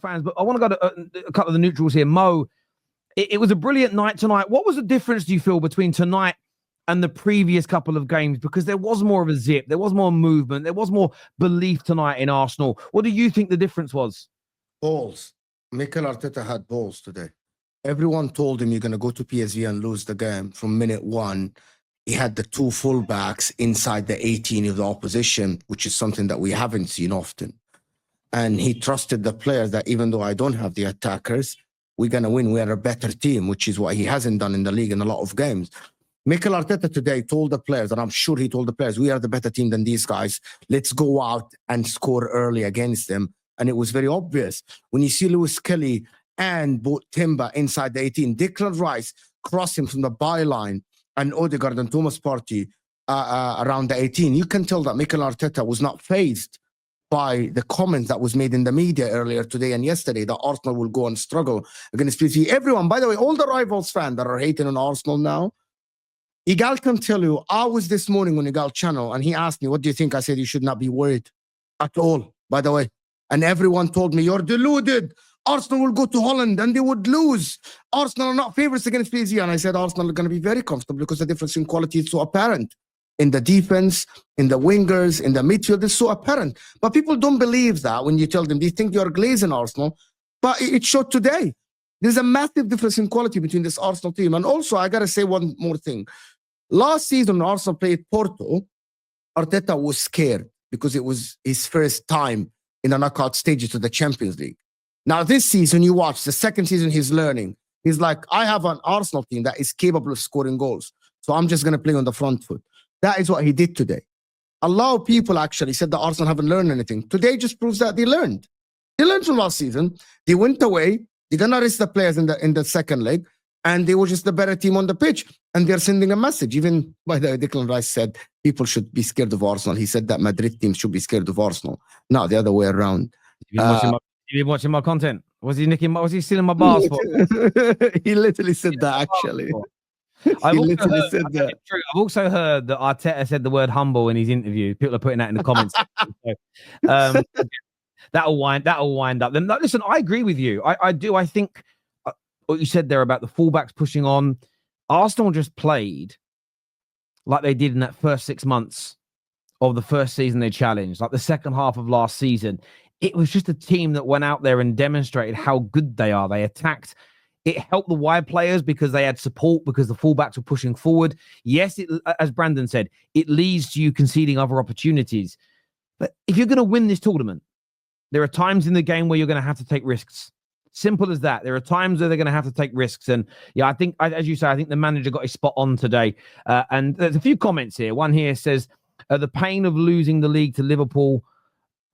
fans, but I want to go to a couple of the neutrals here. Mo, it was a brilliant night tonight. What was the difference, do you feel, between tonight and the previous couple of games? Because there was more of a zip, there was more movement, there was more belief tonight in Arsenal. What do you think the difference was? Balls. Mikel Arteta had balls today. Everyone told him you're going to go to PSV and lose the game from minute one. He had the two fullbacks inside the 18 of the opposition, which is something that we haven't seen often. And he trusted the players that even though I don't have the attackers, we're going to win. We are a better team, which is what he hasn't done in the league in a lot of games. Mikel Arteta today told the players, and I'm sure he told the players, we are the better team than these guys. Let's go out and score early against them. And it was very obvious. When you see Lewis Kelly and Timber inside the 18, Declan Rice crossing from the byline, and Odegaard and Thomas Partey around the 18, you can tell that Mikel Arteta was not fazed by the comments that was made in the media earlier today and yesterday that Arsenal will go and struggle against PSV. Everyone, by the way, all the rivals fans that are hating on Arsenal now, Igal can tell you, I was this morning on Igal channel and he asked me, what do you think? I said, you should not be worried at all, by the way. And everyone told me, you're deluded. Arsenal will go to Holland and they would lose. Arsenal are not favorites against PSV. And I said, Arsenal are going to be very comfortable because the difference in quality is so apparent. In the defense, in the wingers, in the midfield, it's so apparent. But people don't believe that when you tell them, they think you're glazing Arsenal. But it showed today. There's a massive difference in quality between this Arsenal team. And also, I got to say one more thing. Last season, when Arsenal played Porto, Arteta was scared because it was his first time in the knockout stages of the Champions League. Now, this season, you watch, the second season, he's learning. He's like, I have an Arsenal team that is capable of scoring goals. So I'm just going to play on the front foot. That is what he did today. A lot of people actually said that Arsenal haven't learned anything. Today just proves that they learned. They learned from last season. They went away. They're going to risk the players in the second leg. And they were just the better team on the pitch. And they're sending a message. Even, by the way, Declan Rice said people should be scared of Arsenal. He said that Madrid team should be scared of Arsenal. Not the other way around. You been watching my content? Was he stealing my bars? He literally said that, actually. I've also heard that Arteta said the word humble in his interview. People are putting that in the comments. So, that'll wind up. Then listen, I agree with you. I do. I think what you said there about the fullbacks pushing on. Arsenal just played like they did in that first 6 months of the first season they challenged, like the second half of last season. It was just a team that went out there and demonstrated how good they are. They attacked. It helped the wide players because they had support, because the fullbacks were pushing forward. Yes, as Brandon said, it leads to you conceding other opportunities. But if you're going to win this tournament, there are times in the game where you're going to have to take risks. Simple as that. There are times where they're going to have to take risks. And yeah, I think, as you say, I think the manager got his spot on today. And there's a few comments here. One here says, the pain of losing the league to Liverpool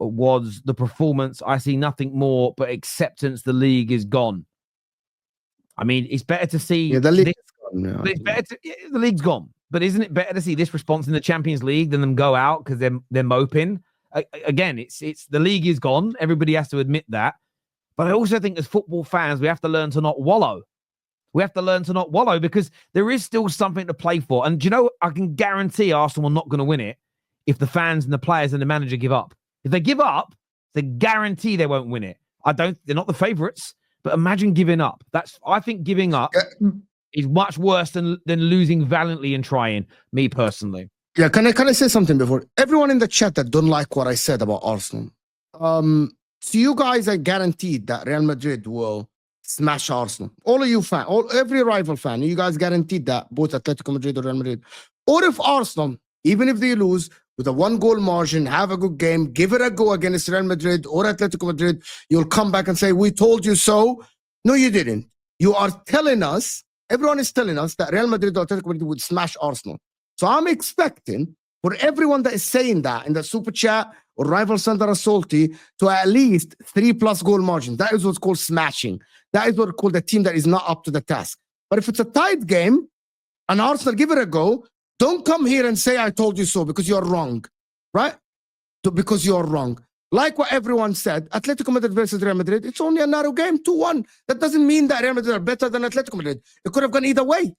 was the performance. I see nothing more but acceptance. The league is gone. I mean, it's better to see. Yeah, the league is gone now. The league's gone. But isn't it better to see this response in the Champions League than them go out because they're moping? Again, it's the league is gone. Everybody has to admit that. But I also think as football fans, we have to learn to not wallow. We have to learn to not wallow because there is still something to play for. And do you know, I can guarantee Arsenal are not going to win it if the fans and the players and the manager give up. If they give up, they guarantee they won't win it. They're not the favourites, but imagine giving up. I think giving up is much worse than losing valiantly and trying, me personally. Yeah, can I say something before? Everyone in the chat that don't like what I said about Arsenal. So you guys are guaranteed that Real Madrid will smash Arsenal. All of you fans, every rival fan, you guys guaranteed that both Atletico Madrid or Real Madrid. Or if Arsenal, even if they lose, with a 1-goal margin, have a good game, give it a go against Real Madrid or Atletico Madrid, you'll come back and say, we told you so. No, you didn't. You are telling us, everyone is telling us that Real Madrid or Atletico Madrid would smash Arsenal. So I'm expecting for everyone that is saying that in the super chat or rival center are salty to at least 3+ goal margin. That is what's called smashing. That is what's called a team that is not up to the task. But if it's a tight game and Arsenal give it a go, don't come here and say, I told you so, because you're wrong, right? Because you're wrong. Like what everyone said, Atletico Madrid versus Real Madrid, it's only a narrow game, 2-1. That doesn't mean that Real Madrid are better than Atletico Madrid. It could have gone either way.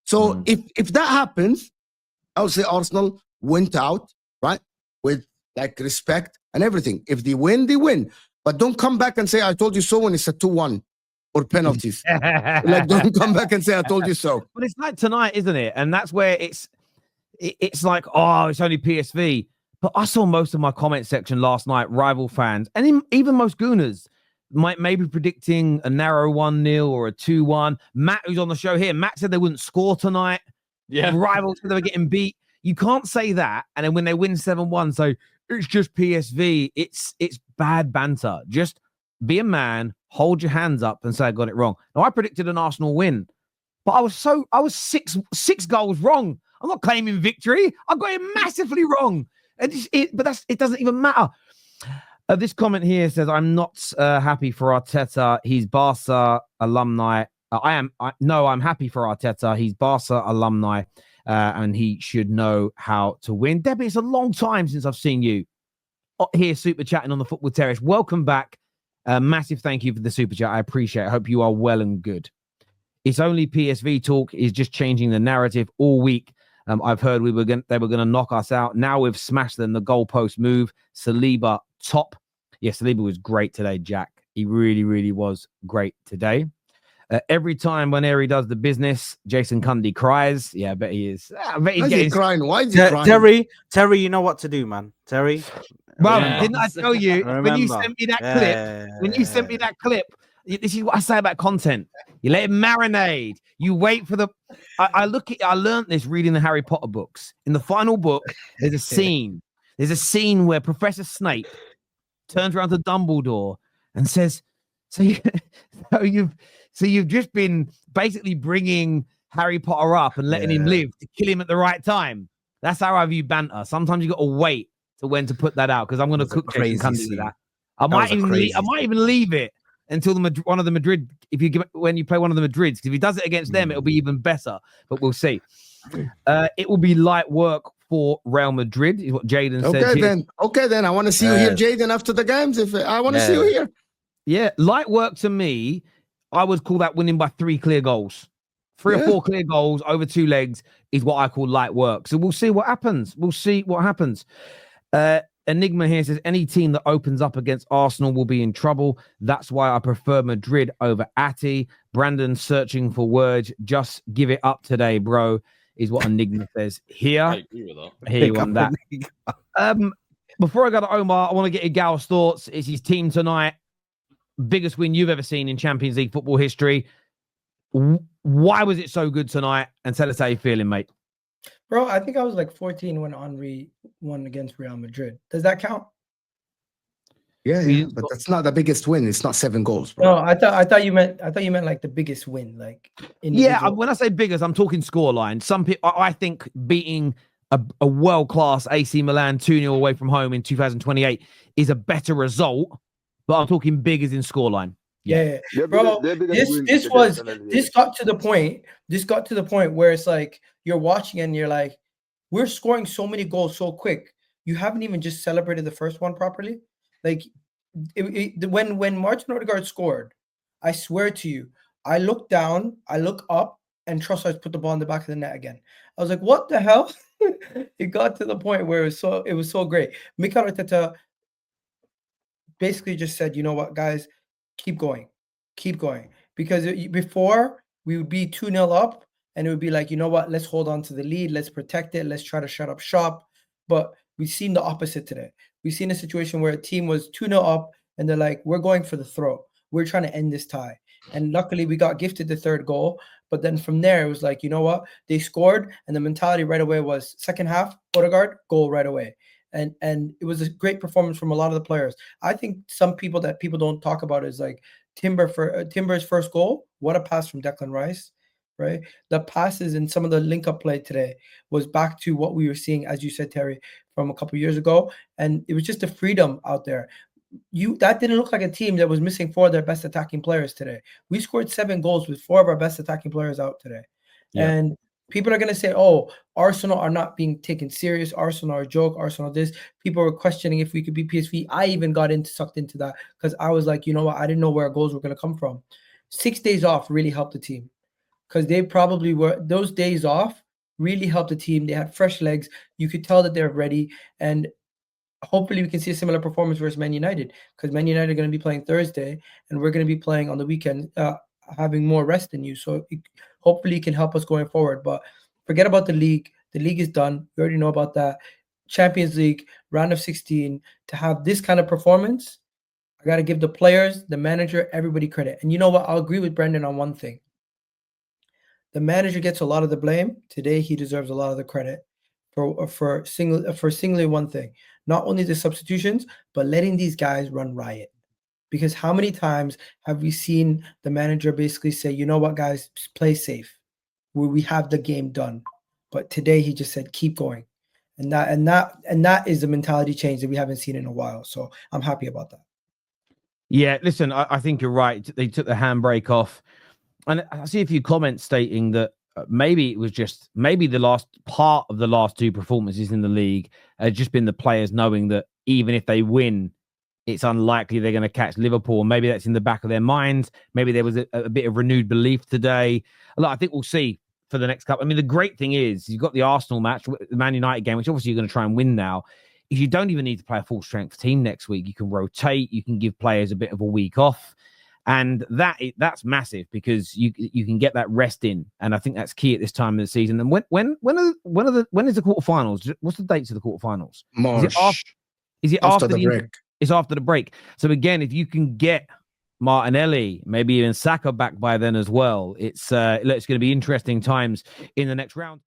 So if that happens, I would say Arsenal went out, right? With like respect and everything. If they win, they win. But don't come back and say, I told you so when it's a 2-1 or penalties. Like, don't come back and say, I told you so. But it's like tonight, isn't it? And that's where it's like, oh, it's only PSV. But I saw most of my comment section last night, rival fans, and even most Gooners might maybe predicting a narrow 1-0 or a 2-1. Matt, who's on the show here, Matt said they wouldn't score tonight. Yeah. Rivals said they were getting beat. You can't say that. And then when they win 7-1, so it's just PSV. It's bad banter. Just be a man, hold your hands up and say I got it wrong. Now I predicted an Arsenal win, but I was six goals wrong. I'm not claiming victory. I got it massively wrong. And it doesn't even matter. This comment here says, I'm not happy for Arteta. He's Barca alumni. I'm happy for Arteta. He's Barca alumni, and he should know how to win. Debbie, it's a long time since I've seen you here super chatting on the Football Terrace. Welcome back. Massive thank you for the super chat. I appreciate it. I hope you are well and good. It's only PSV talk is just changing the narrative all week. I've heard they were going to knock us out. Now we've smashed them. The goalpost move. Saliba top. Yeah, Saliba was great today, Jack. He really, really was great today. Every time when Eri does the business, Jason Cundy cries. Yeah, I bet he is. I bet he's getting crying. Why is he crying? Terry, you know what to do, man. Terry. Well, didn't I tell you when you sent me that clip? Yeah. When you sent me that clip, this is what I say about content. You let it marinate. You wait for the. I learned this reading the Harry Potter books. In the final book, there's a scene. There's a scene where Professor Snape turns around to Dumbledore and says, "So you've just been basically bringing Harry Potter up and letting him live to kill him at the right time." That's how I view banter. Sometimes you got to wait to when to put that out because I'm going to cook crazy with that. I might even leave it until one of the Madrid. When you play one of the Madrids, because if he does it against them, it'll be even better. But we'll see. It will be light work for Real Madrid, is what Jaden said. Okay, then I want to see you here, Jaden, after the games. If I want to see you here. Yeah, light work to me, I would call that winning by 3 clear goals. 3 or 4 clear goals over 2 legs is what I call light work. So we'll see what happens. Enigma here says, any team that opens up against Arsenal will be in trouble. That's why I prefer Madrid over Ati. Brandon searching for words. Just give it up today, bro, is what Enigma says here. I agree with that. Here you want that. Before I go to Omar, I want to get Igal's thoughts. It's his team tonight. Biggest win you've ever seen in Champions League football history. Why was it so good tonight? And tell us how you're feeling, mate. Bro, I think I was like 14 when Henry won against Real Madrid. Does that count? Yeah, but that's not the biggest win. It's not 7 goals, bro. No, I thought you meant like the biggest win, like individual. When I say biggest, I'm talking scoreline. Some people, I think, beating a world-class AC Milan 2-0 away from home in 2028 is a better result. But I'm talking big as in scoreline. Yeah. Bro, this got to the point. This got to the point where it's like you're watching and you're like, we're scoring so many goals so quick. You haven't even just celebrated the first one properly. Like when Martin Odegaard scored, I swear to you, I look down, I look up, and Trossard put the ball in the back of the net again. I was like, what the hell? It got to the point where it was so great. Mikel Arteta basically just said, you know what, guys, keep going. Because before we would be 2-0 up and it would be like, you know what, let's hold on to the lead. Let's protect it. Let's try to shut up shop. But we've seen the opposite today. We've seen a situation where a team was 2-0 up and they're like, we're going for the throw. We're trying to end this tie. And luckily we got gifted the 3rd goal. But then from there, it was like, you know what, they scored and the mentality right away was second half, Odegaard, goal right away. And it was a great performance from a lot of the players. I think some people that people don't talk about is like Timber's first goal. What a pass from Declan Rice, right? The passes in some of the link-up play today was back to what we were seeing, as you said, Terry, from a couple of years ago. And it was just the freedom out there. That didn't look like a team that was missing 4 of their best attacking players today. We scored 7 goals with 4 of our best attacking players out today. Yeah. And people are going to say, oh, Arsenal are not being taken serious. Arsenal are a joke. Arsenal this. People were questioning if we could be PSV. I even got sucked into that because I was like, you know what? I didn't know where our goals were going to come from. 6 days off really helped the team because they probably were – those days off really helped the team. They had fresh legs. You could tell that they're ready. And hopefully we can see a similar performance versus Man United, because Man United are going to be playing Thursday and we're going to be playing on the weekend, having more rest than you. So hopefully it can help us going forward. But forget about the league. The league is done. We already know about that. Champions League, round of 16, to have this kind of performance, I got to give the players, the manager, everybody credit. And you know what? I'll agree with Brendan on one thing. The manager gets a lot of the blame. Today, he deserves a lot of the credit for singly one thing. Not only the substitutions, but letting these guys run riot. Because how many times have we seen the manager basically say, you know what, guys, play safe, where we have the game done. But today he just said, keep going. And that is the mentality change that we haven't seen in a while. So I'm happy about that. Yeah, listen, I think you're right. They took the handbrake off. And I see a few comments stating that maybe it was just the last part of the last two performances in the league had just been the players knowing that even if they win, it's unlikely they're going to catch Liverpool. Maybe that's in the back of their minds. Maybe there was a bit of renewed belief today. Look, I think we'll see for the next couple. I mean, the great thing is you've got the Arsenal match, the Man United game, which obviously you're going to try and win now. If you don't even need to play a full strength team next week, you can rotate, you can give players a bit of a week off. And that's massive because you can get that rest in, and I think that's key at this time of the season. And when is the quarterfinals? What's the dates of the quarterfinals? March. Is it after the break? It's after the break. So again, if you can get Martinelli, maybe even Saka back by then as well, it's going to be interesting times in the next round.